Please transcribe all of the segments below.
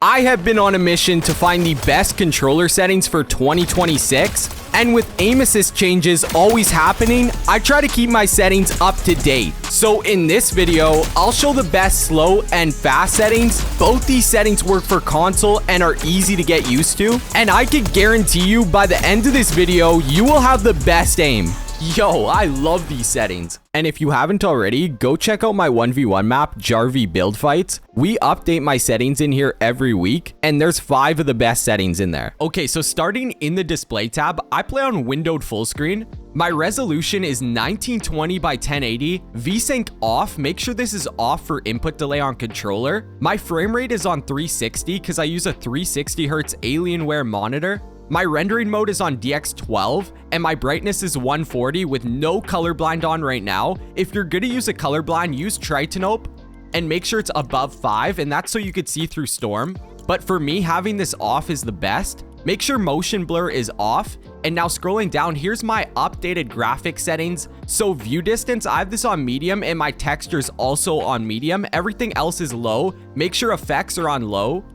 I have been on a mission to find the best controller settings for 2026, and with aim assist changes always happening, I try to keep my settings up to date. So in this video, I'll show the best slow and fast settings. Both these settings work for console and are easy to get used to, and I can guarantee you by the end of this video, you will have the best aim. Yo, I love these settings. And if you haven't already, go check out my 1v1 map, Jarvy build fights. We update my settings in here every week, and there's 5 of the best settings in there. Okay, so starting in the display tab, I play on windowed full screen. My resolution is 1920 by 1080, VSync off, make sure this is off for input delay on controller. My frame rate is on 360 because I use a 360 Hz Alienware monitor. My rendering mode is on DX12 and my brightness is 140 with no colorblind on right now. If you're gonna use a colorblind, use Tritanope and make sure it's above 5, and that's so you could see through storm. But for me, having this off is the best. Make sure motion blur is off. And now scrolling down, here's my updated graphic settings. So view distance, I have this on medium and my texture is also on medium. Everything else is low. Make sure effects are on low.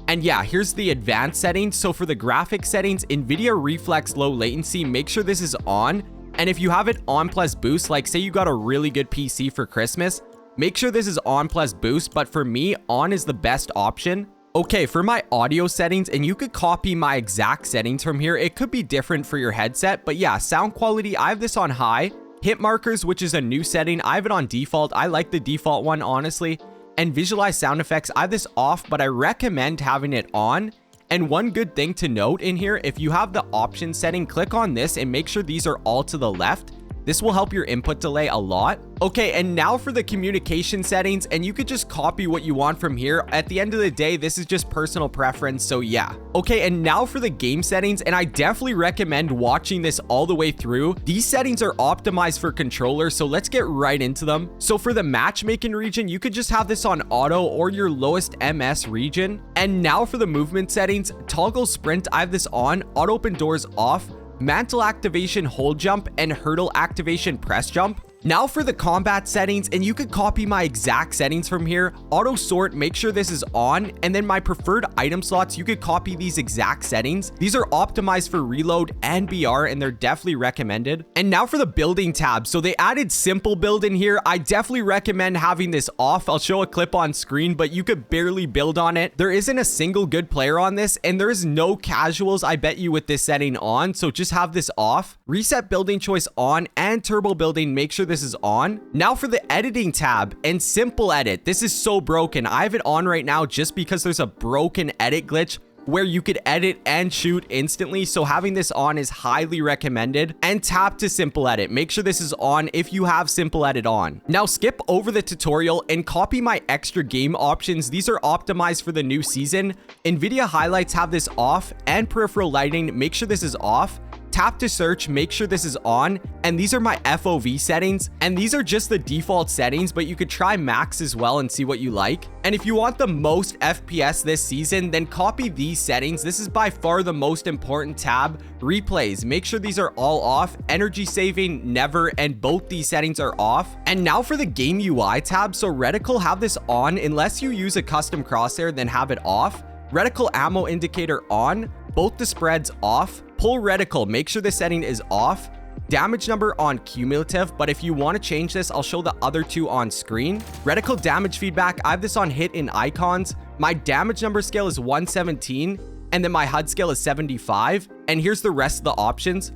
And yeah, here's the advanced settings. So for the graphic settings, NVIDIA Reflex low latency, make sure this is on. And if you have it on plus boost, like say you got a really good PC for Christmas, make sure this is on plus boost. But for me, on is the best option. Okay, for my audio settings, and you could copy my exact settings from here. It could be different for your headset, but yeah, sound quality, I have this on high. Hit markers, which is a new setting, I have it on default. I like the default one, honestly. And visualize sound effects, I have this off, but I recommend having it on. And one good thing to note in here, if you have the option setting, click on this and make sure these are all to the left. This will help your input delay a lot. Okay, and now for the communication settings, and you could just copy what you want from here. At the end of the day, this is just personal preference, so yeah. Okay, and now for the game settings, and I definitely recommend watching this all the way through. These settings are optimized for controllers, so let's get right into them. So for the matchmaking region, you could just have this on auto or your lowest MS region. And now for the movement settings, toggle sprint, I have this on, auto open doors off, mantle activation hold jump, and hurdle activation press jump. Now for the combat settings, and you could copy my exact settings from here. Auto sort, make sure this is on, and then my preferred item slots, you could copy these exact settings. These are optimized for reload and BR, and they're definitely recommended. And now for the building tab. So they added simple build in here. I definitely recommend having this off. I'll show a clip on screen, but you could barely build on it. There isn't a single good player on this, and there is no casuals, I bet you, with this setting on, so just have this off. Reset building choice on, and turbo building, make sure this is on. Now for the editing tab and simple edit. This is so broken. I have it on right now just because there's a broken edit glitch where you could edit and shoot instantly, so having this on is highly recommended. And tap to simple edit, make sure this is on if you have simple edit on. Now skip over the tutorial and copy my extra game options. These are optimized for the new season. NVIDIA highlights have this off, and peripheral lighting, make sure this is off. Tap to search, make sure this is on, and these are my FOV settings, and these are just the default settings, but you could try max as well and see what you like. And if you want the most FPS this season, then copy these settings. This is by far the most important tab. Replays, make sure these are all off. Energy saving, never, and both these settings are off. And now for the game UI tab. So reticle, have this on unless you use a custom crosshair, then have it off. Reticle ammo indicator on, both the spreads off. Pull reticle, make sure this setting is off. Damage number on cumulative, but if you want to change this, I'll show the other two on screen. Reticle damage feedback, I have this on hit in icons. My damage number scale is 117, and then my HUD scale is 75. And here's the rest of the options.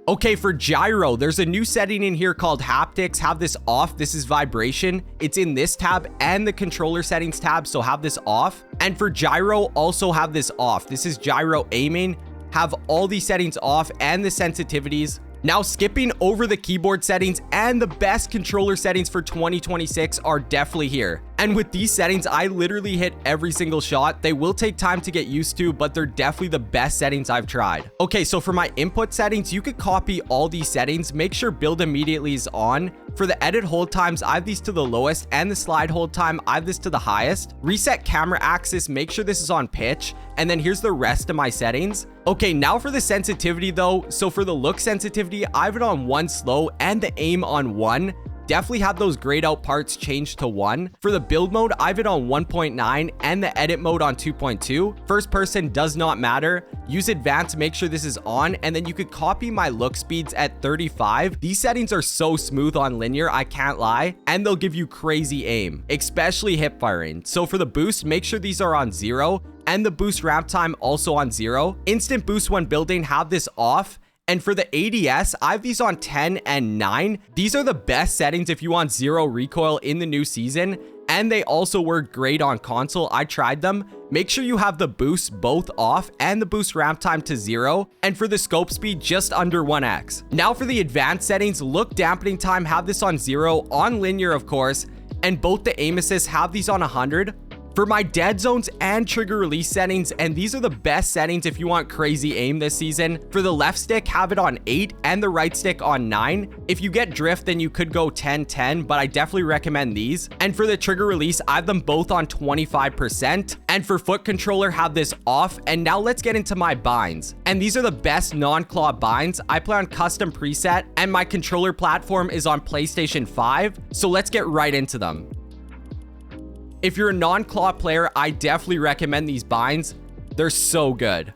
Okay, for gyro, there's a new setting in here called haptics. Have this off. This is vibration. It's in this tab and the controller settings tab, so have this off. And for gyro, also have this off. This is gyro aiming. Have all these settings off and the sensitivities. Now skipping over the keyboard settings, and the best controller settings for 2026 are definitely here. And with these settings, I literally hit every single shot. They will take time to get used to, but they're definitely the best settings I've tried. Okay, so for my input settings, you could copy all these settings. Make sure build immediately is on. For the edit hold times, I have these to the lowest, and the slide hold time, I have this to the highest. Reset camera axis, make sure this is on pitch. And then here's the rest of my settings. Okay, now for the sensitivity though. So for the look sensitivity, I have it on 1 slow and the aim on 1. definitely have those grayed out parts changed to 1. For the build mode, I have it on 1.9 and the edit mode on 2.2. First person does not matter. Use advanced, make sure this is on, and then you could copy my look speeds at 35. These settings are so smooth on linear, I can't lie, and they'll give you crazy aim, especially hip firing. So for the boost, make sure these are on 0, and the boost ramp time also on 0. Instant boost when building, have this off. And for the ADS, I have these on 10 and 9. These are the best settings if you want 0 recoil in the new season. And they also work great on console. I tried them. Make sure you have the boost both off and the boost ramp time to 0. And for the scope speed, just under 1x. Now for the advanced settings, look dampening time, have this on 0, on linear of course. And both the aim assist, have these on 100. For my dead zones and trigger release settings, and these are the best settings if you want crazy aim this season. For the left stick, have it on 8 and the right stick on 9. If you get drift, then you could go 10-10, but I definitely recommend these. And for the trigger release, I have them both on 25%. And for foot controller, have this off. And now let's get into my binds. And these are the best non-claw binds. I play on custom preset and my controller platform is on PlayStation 5. So let's get right into them. If you're a non-claw player, I definitely recommend these binds. They're so good.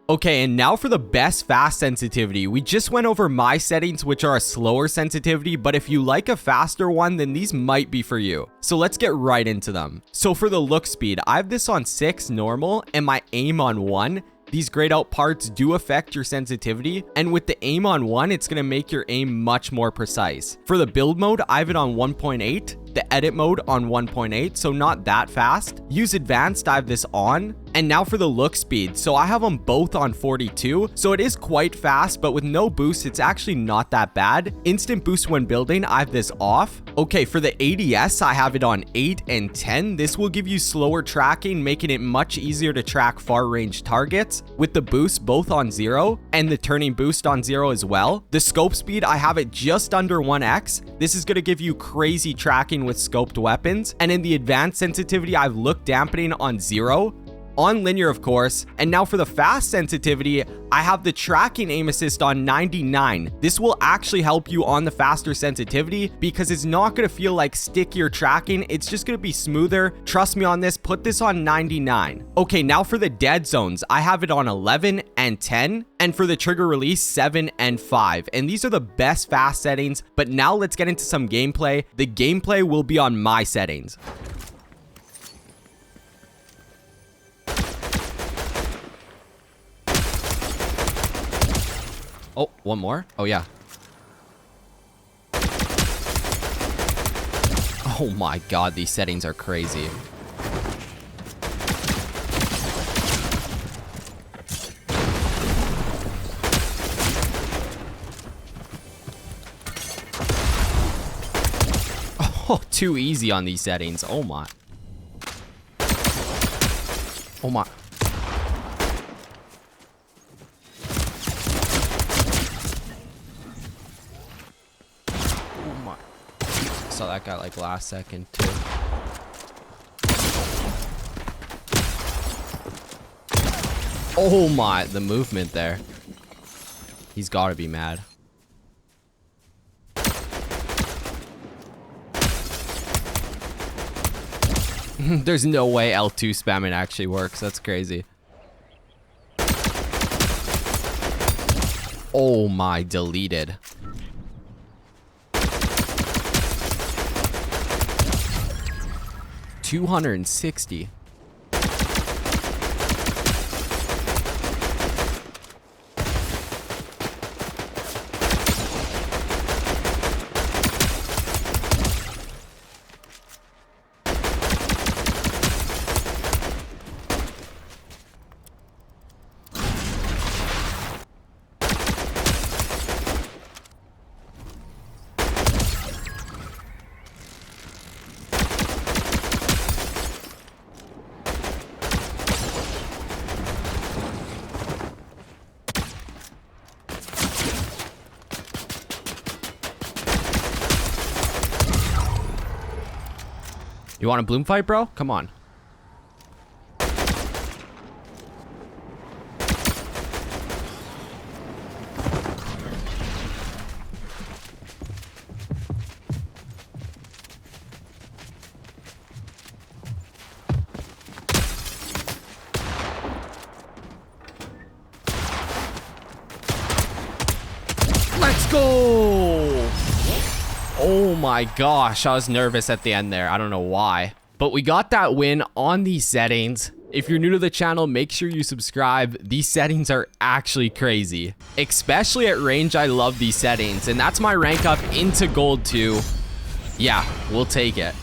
Okay, and now for the best fast sensitivity. We just went over my settings, which are a slower sensitivity, but if you like a faster one, then these might be for you. So let's get right into them. So for the look speed, I have this on 6 normal and my aim on 1. These grayed out parts do affect your sensitivity, and with the aim on 1, it's going to make your aim much more precise. For the build mode, I have it on 1.8. The edit mode on 1.8, so not that fast. Use advanced, I have this on. And now for the look speed. So I have them both on 42. So it is quite fast, but with no boost, it's actually not that bad. Instant boost when building, I have this off. Okay, for the ADS, I have it on 8 and 10. This will give you slower tracking, making it much easier to track far range targets. With the boost both on 0 and the turning boost on 0 as well. The scope speed, I have it just under 1x. This is going to give you crazy tracking with scoped weapons. And in the advanced sensitivity, I have look dampening on 0. On linear, of course. And now for the fast sensitivity, I have the tracking aim assist on 99. This will actually help you on the faster sensitivity because it's not going to feel like stickier tracking. It's just going to be smoother. Trust me on this. Put this on 99. Okay, now for the dead zones, I have it on 11 and 10. And for the trigger release, 7 and 5. And these are the best fast settings. But now let's get into some gameplay. The gameplay will be on my settings. Oh, one more? Oh, yeah. Oh my god, these settings are crazy. Oh, too easy on these settings. Oh my. Oh my. Saw that guy like last second too. Oh my, the movement there. He's gotta be mad. There's no way L2 spamming actually works. That's crazy. Oh my, deleted. $260. You want a bloom fight, bro? Come on. Let's go. Oh my gosh, I was nervous at the end there. I don't know why. But we got that win on these settings. If you're new to the channel, make sure you subscribe. These settings are actually crazy. Especially at range, I love these settings. And that's my rank up into gold too. Yeah, we'll take it.